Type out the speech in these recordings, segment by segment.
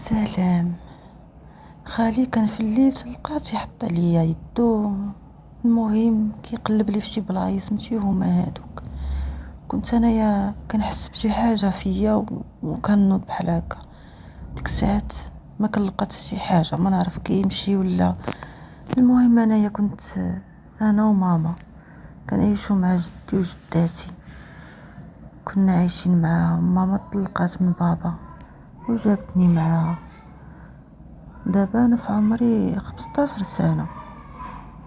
سلام. خالي كان في الليل لقات يحط عليا يدو، المهم كيقلب لي فشي بلايص ماشي هما هادوك. كنت انايا كنحس بشي حاجه فيا وكنوض بحال هكا. ديك الساعات ما كنلقات شي حاجه، ما نعرف كيمشي ولا. المهم انايا كنت انا وماما كنعيشوا مع جدي وجداتي، كنا عايشين معاهم. ماما طلقات من بابا وجابتني معاها. دابا انا في عمري 15 سنه،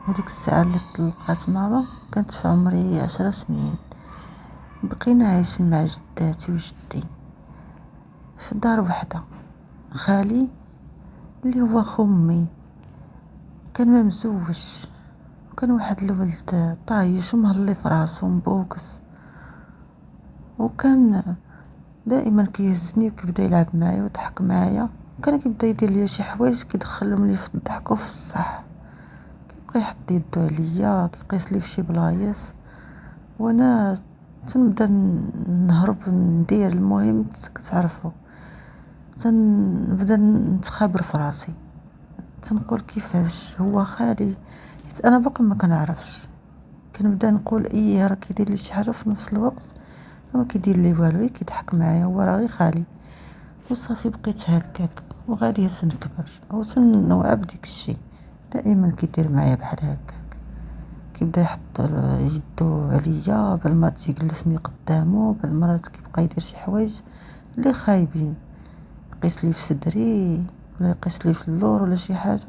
هذيك الساعه اللي طلقات ماما كانت في عمري 10 سنين. بقينا عايشين مع جداتي وجدي في دار وحده. خالي اللي هو خو امي كان ما مزوج، وكان واحد الولد طايش ومهلي في راسو مبوكس، وكان دائما كيهزني وكيبدا يلعب معايا ويضحك معايا. كان كيبدا يدير لي شي حوايج كيدخلهم لي في الضحك وفي الصح. كيبقى يحط يدو عليا، كيقيس لي في شي بلايص وانا تنبدا نهرب ندير. المهم كتعرفوا تنبدا نتخابر في راسي، تنقول كيفاش هو خالي، حيت انا باقا ما كنعرفش. كنبدا نقول ايه راه كيدير لي شي حاجه، في نفس الوقت ما كيدير لي والو، كيضحك معايا، هو راه غير خالي. وصافي بقيت هكاك وغاديه تنكبر وتنوعى بديك الشيء. دائما كيدير معايا بحال هكاك، كيبدا يحط يدو عليا بل ما تيجلسني قدامه، بل مرات كيبقى يدير شي حوايج اللي خايبين، يقيس لي في صدري ولا يقيس لي في اللور ولا شي حاجه.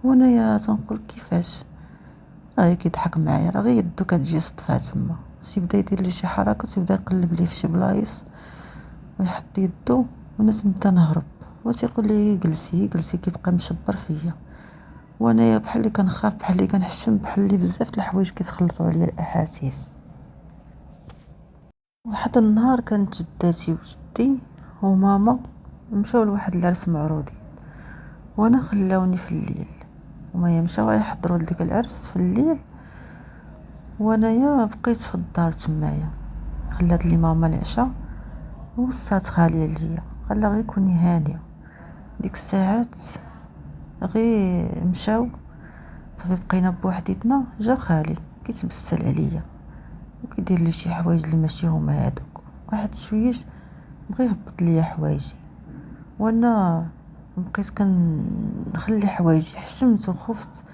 وانايا تنقول كيفاش راه كيضحك معايا، راه غير يدو كتجي صدفه تما. يبدا يدير لي شي حركه، يبدا يقلب لي في شي بلايص ويحط يدو وانا تنبدا نهرب. وتيقول لي جلسي جلسي، كيبقى مشبر فيا. وانا بحال اللي كنخاف، بحال اللي كنحشم، بحال اللي بزاف د الحوايج كيتخلطوا عليا الاحاسيس. واحد النهار كانت جداتي وجدي وماما مشاو لواحد العرس معروضي، وانا خلاوني في الليل. وما يمشاو يحضروا لديك العرس في الليل، وانايا بقيت في الدار تمايا. خلات لي ماما العشاء ووصات خالي عليا، قال غير كوني هانيه. ديك الساعات غير مشاو، صافي بقينا بوحديتنا. جا خالي كيتبسل عليا وكيدير لي شي حوايج اللي ماشي هما هادوك. واحد شويش بغى يهبط ليا حوايجي، وانا بقيت كنخلي حوايجي. حشمت وخفت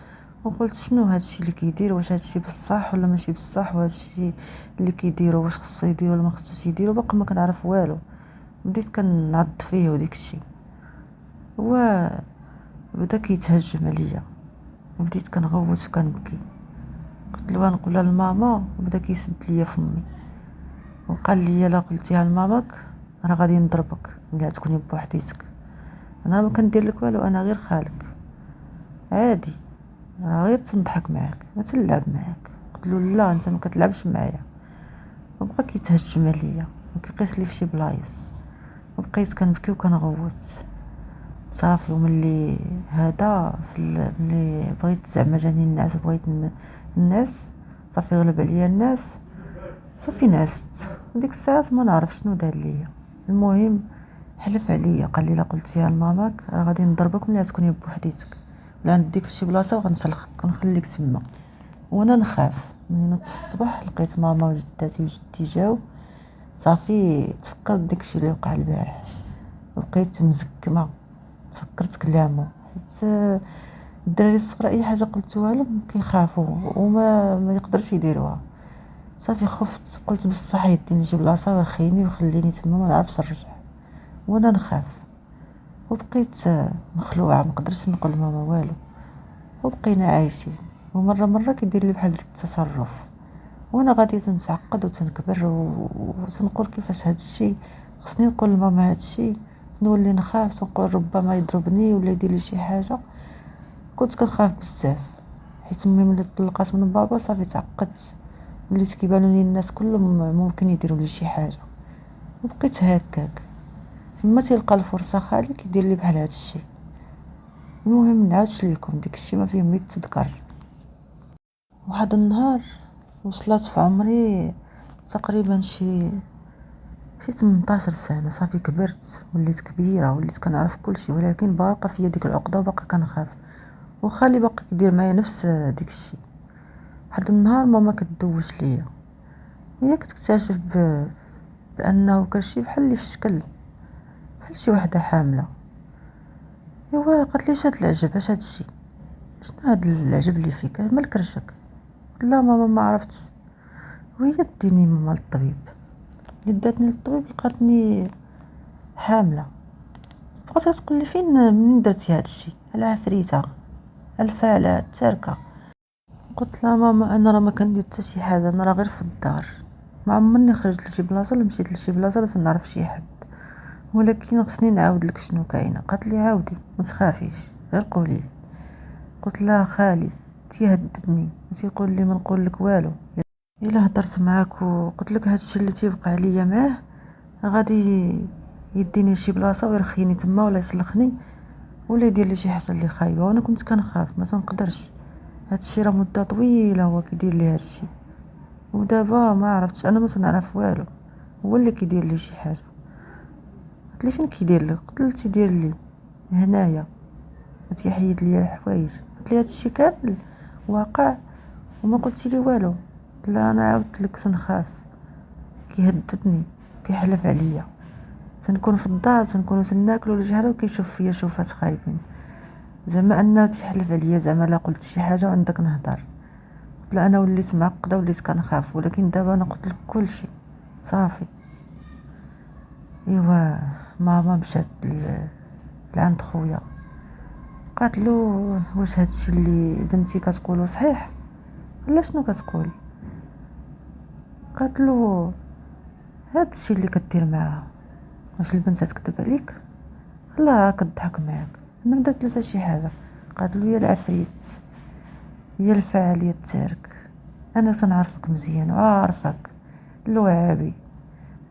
وقلت شنو هادشي اللي كيدير، واش هادشي بصح ولا ماشي بصح، وهادشي اللي كيديرو واش خصو يدير ولا ما خصوش يدير. باقا ما كنعرف والو. بديت كنعض فيه وديك الشيء، هو بدا كيتهجم عليا. بديت كنغوت وكنبكي. قلت له نقولها لماما، وبدا كيسد ليا فمي وقال لي لا قلتيها لماماك راه غادي نضربك ملي تكوني بوحديتك. انا ما كندير لك والو، انا غير خالك عادي، راه غير تنضحك معاك ما تنلعب معاك. قلت له لا انت ما كتلعبش معايا. وبقى كيتهجم عليا وكيقيس لي في شي بلايص، وبقيت كنبكي وكنغوت. صافي وملي هذا ملي بغيت زعما جاني الناس وبغيت الناس، صافي غلب عليا الناس، صافي نعست. ديك الساعات ما نعرف شنو دار ليا. المهم حلف عليا، قال لي لا قلتيها لماماك راه غادي نضربك ملي تكوني بوحديتك، ولا نديك لشي بلاصه وغنسلخك ونخليك تما. وانا نخاف. ملي نضت في الصباح لقيت ماما وجداتي وجدي جاو، صافي تفكرت داكشي اللي وقع البارح، بقيت مزكمه. تفكرت كلامه، حيت الدراري الصغار اي حاجه قلتوها لهم كيخافوا وما ما يقدرش يديروها. صافي خفت، قلت بصح يديني شي بلاصه ويرخيني ويخليني تما ما نعرفش نرجع وانا نخاف. وبقيت مخلوعه، ما قدرتش نقول لماما والو، وبقينا عايشين. ومره كيدير لي بحال ديك التصرف، وانا غادي تنتعقد وتنكبر وتنقول كيفاش هاد الشيء خصني نقول لماما. هاد الشيء نولي نخاف، تنقول ربما يضربني ولا يدير لي شي حاجه. كنت كنخاف بزاف، حيت امي ملي طلقات من بابا صافي تعقدت، وليت كيبانوا لي الناس كلهم ممكن يديروا لي شي حاجه. وبقيت هكاك. فما تيلقى الفرصه خالي كيدير لي بحال هاد الشيء. المهم نعاودش لكم ديك الشيء ما فيه ما يتذكر. واحد النهار وصلت في عمري تقريبا شي شي 18 سنة صافي كبرت، وليت كبيرة، وليت كنعرف كلشي، ولكن باقا فيا ديك العقدة وباقا كنخاف. وخالي باقي كيدير معايا نفس ديك الشيء. واحد النهار ماما كتدوش ليا، هي كتكتشف بانه كلشي بحال اللي في الشكل، بحال شي وحده حامله. ايوا قالت لي اش هاد العجب، اش هاد الشيء، شنو هاد العجب اللي فيك، مال كرشك؟ قلت لها ماما ما عرفتش. وهي ديني ماما للطبيب، اللي داتني للطبيب لقاتني حامله. بقات تقول لي فين منين درتي هاد الشيء، على عفريته، الفعلة تاركه. قلت لها ماما انا راه ما كندير حتى شي حاجه، انا راه غير في الدار، ما عمرني خرجت لشي بلاصه ولا مشيت لشي بلاصه باش نعرف شي حد، ولكن خصني نعاود لك شنو كاينه. قالت لي عاودي ما تخافيش غير قولي لي. قلت لها خالي تيهددني وتيقول لي ما نقول لك والو، الا هضرت معاك وقلت لك هادشي اللي تيوقع ليا معاه غادي يديني لشي بلاصه ويرخيني تما ولا يسلخني ولا يدير لي شي حاجه اللي خايبه. وانا كنت كنخاف ما تنقدرش، هادشي راه مده طويله هو كيدير لي هادشي، ودابا ما عرفتش انا ما تنعرف والو، هو اللي كيدير لي شي حاجه. قلت لي فين كيدير لك؟ قلت له تيدير لي هنايا، تيحيد لي الحوايج. قلت لي هادشي كامل واقع وما قلتي لي والو؟ لا انا عاودت لك تنخاف، كيهددني كيحلف عليا، تنكون في الدار تنكونوا تناكلوا ولا شي حاجه وكيشوف فيا شوفات خايبين، زعما انه تيحلف عليا زعما لا قلت شي حاجه وعندك نهضر. لا انا وليت معقده وليت كنخاف، ولكن دابا انا قلت لك كلشي صافي. ايوا ماما مشات لعند خويا، قالت له واش هادشي اللي بنتي كتقولو صحيح؟ لا شنو كتقول؟ قالت له هادشي اللي كدير معاها واش البنت تكذب عليك؟ لا راه كتضحك معاك، انا ما درت لها شي حاجه. قالت له يا العفريت يا الفاعل يا التارك، انا تنعرفك مزيان وعارفك اللعابي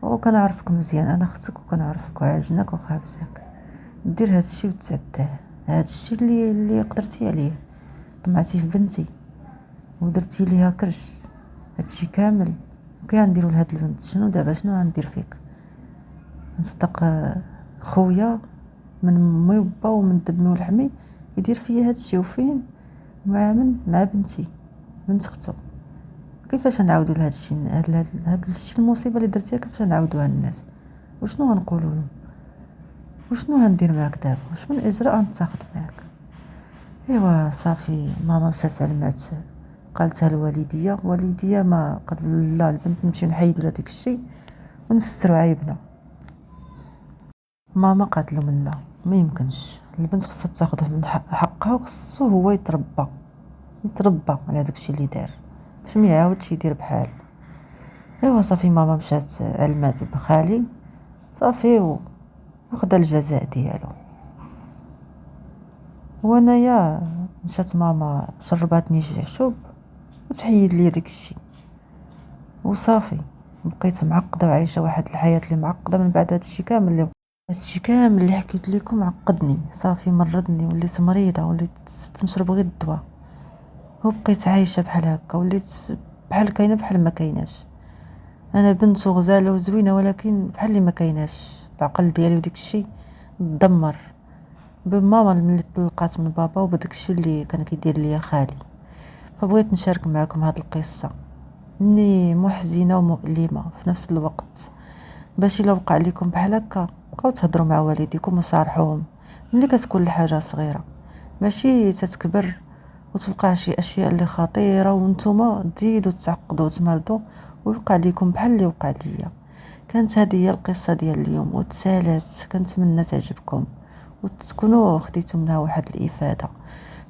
وكنعرفك مزيان، انا اختك وكنعرفك وعاجنك وخابزك، دير هادشي وتعداه، هادشي اللي قدرتي عليه، طمعتي في بنتي ودرتي ليها كرش، هادشي كامل كنديروا لهاد البنت. شنو دابا شنو غندير فيك؟ نصدق خويا من امي وبا ومن دمي ولحمي يدير فيا هادشي؟ وفين؟ مع بنتي بنت اختو. كيفاش نعاودوا لهاد الشيء، هاد الشيء المصيبه اللي درتيها كيفاش نعاودوها للناس؟ وشنو غنقولوا لهم؟ وشنو غندير معاك دابا؟ واش من اجراء غنتاخد معاك؟ ايوا صافي ماما مشات علمات، قالتها لوالديا، والديا ما قالوا لا البنت نمشي نحيدوا لها داك الشيء ونستروا عيبنا. ماما قالت لهم لا ما يمكنش، البنت خصها تاخذ من حقها وخصو هو يتربى على داك الشيء اللي دار باش ما يعاودش يدير بحال. ايوا صافي ماما مشات علمات بخالي صافي وخدا الجزاء ديالو. وانايا مشات ماما شرباتني شي عشوب وتحيد لي داك الشيء وصافي، بقيت معقده وعايشه واحد الحياه اللي معقده من بعد هادشي كامل اللي حكيت لكم عقدني صافي، مرضني، وليت مريضه، وليت تنشرب غير الدواء، وبقيت عايشه بحال هكا، وليت بحال كاينه بحال ما كايناش. انا بنت وغزاله وزوينه ولكن بحال اللي ما كايناش، العقل ديالي وديك الشيء تدمر بماما ملي طلقات من بابا وبداك الشيء اللي كان كيدير ليا خالي. فبغيت نشارك معكم هاد القصه اني محزنه ومؤلمه في نفس الوقت، باش الا وقع لكم بحال هكا بقاو تهضروا مع والديكم وصارحوهم ملي كتكون الحاجه صغيره، ماشي تتكبر وتوقع شي اشياء اللي خطيره وانتم تزيدوا تعقدوا وتمرضوا ويوقع لكم بحال اللي وقع ليا. كانت هذه هي القصه ديال اليوم وتسالات، كنتمنى تعجبكم وتكونوا خديتوا منها واحد الافاده.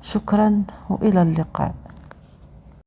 شكرا والى اللقاء.